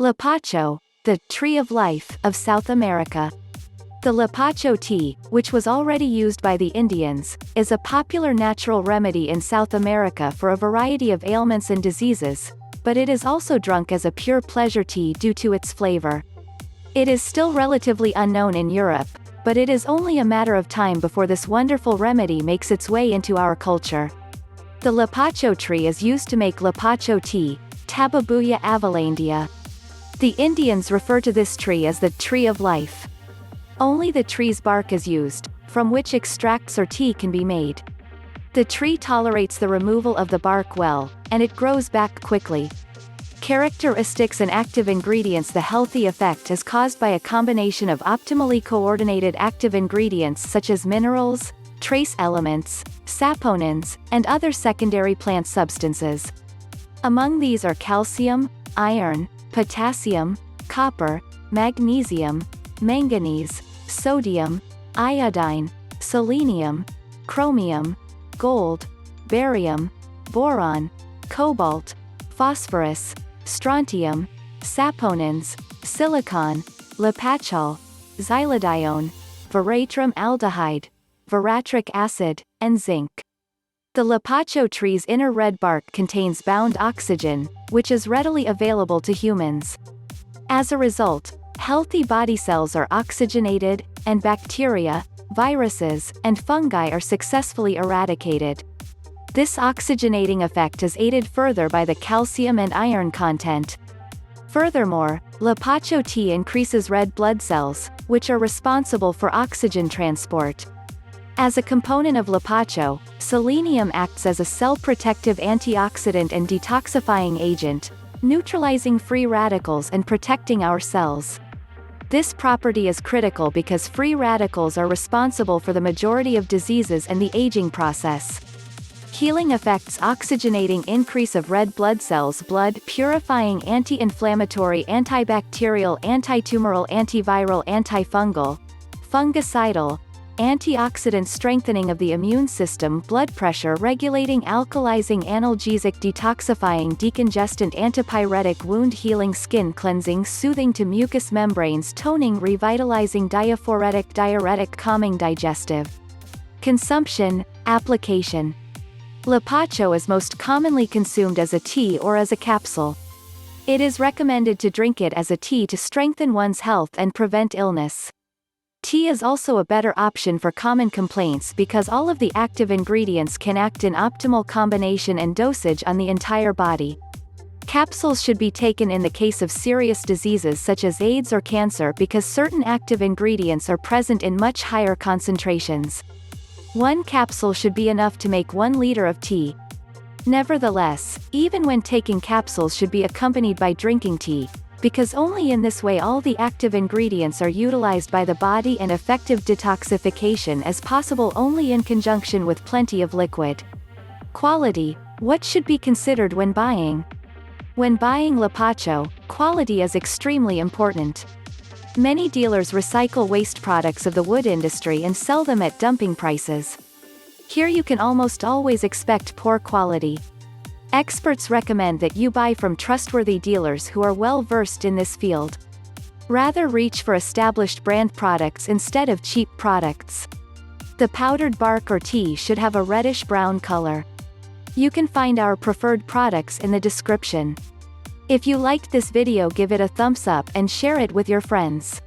Lapacho, the tree of life of South America. The Lapacho tea, which was already used by the Indians, is a popular natural remedy in South America for a variety of ailments and diseases, but it is also drunk as a pure pleasure tea due to its flavor. It is still relatively unknown in Europe, but it is only a matter of time before this wonderful remedy makes its way into our culture. The Lapacho tree is used to make Lapacho tea, Tababuya avalandia. The Indians refer to this tree as the tree of life. Only the tree's bark is used, from which extracts or tea can be made. The tree tolerates the removal of the bark well, and it grows back quickly. Characteristics and active ingredients. The healthy effect is caused by a combination of optimally coordinated active ingredients such as minerals, trace elements, saponins, and other secondary plant substances. Among these are calcium, iron, potassium, copper, magnesium, manganese, sodium, iodine, selenium, chromium, gold, barium, boron, cobalt, phosphorus, strontium, saponins, silicon, lapachol, xylodione, veratrum aldehyde, veratric acid, and zinc. The Lapacho tree's inner red bark contains bound oxygen, which is readily available to humans. As a result, healthy body cells are oxygenated, and bacteria, viruses, and fungi are successfully eradicated. This oxygenating effect is aided further by the calcium and iron content. Furthermore, Lapacho tea increases red blood cells, which are responsible for oxygen transport. As a component of Lapacho, selenium acts as a cell-protective antioxidant and detoxifying agent, neutralizing free radicals and protecting our cells. This property is critical because free radicals are responsible for the majority of diseases and the aging process. Healing effects. Oxygenating increase of red blood cells. Blood purifying, anti-inflammatory, antibacterial, antitumoral, antiviral, antifungal, fungicidal, antioxidant, strengthening of the immune system. Blood pressure regulating, alkalizing, analgesic, detoxifying, decongestant, antipyretic, wound healing, skin cleansing, soothing to mucous membranes, toning, revitalizing, diaphoretic, diuretic, calming. Digestive. Consumption. Application. Lapacho is most commonly consumed as a tea or as a capsule. It is recommended to drink it as a tea to strengthen one's health and prevent illness. Tea is also a better option for common complaints because all of the active ingredients can act in optimal combination and dosage on the entire body. Capsules should be taken in the case of serious diseases such as AIDS or cancer because certain active ingredients are present in much higher concentrations. One capsule should be enough to make 1 liter of tea. Nevertheless, even when taking capsules should be accompanied by drinking tea, because only in this way all the active ingredients are utilized by the body and effective detoxification is possible only in conjunction with plenty of liquid. Quality. What should be considered when buying? When buying Lapacho, quality is extremely important. Many dealers recycle waste products of the wood industry and sell them at dumping prices. Here you can almost always expect poor quality. Experts recommend that you buy from trustworthy dealers who are well versed in this field. Rather reach for established brand products instead of cheap products. The powdered bark or tea should have a reddish-brown color. You can find our preferred products in the description. If you liked this video, give it a thumbs up and share it with your friends.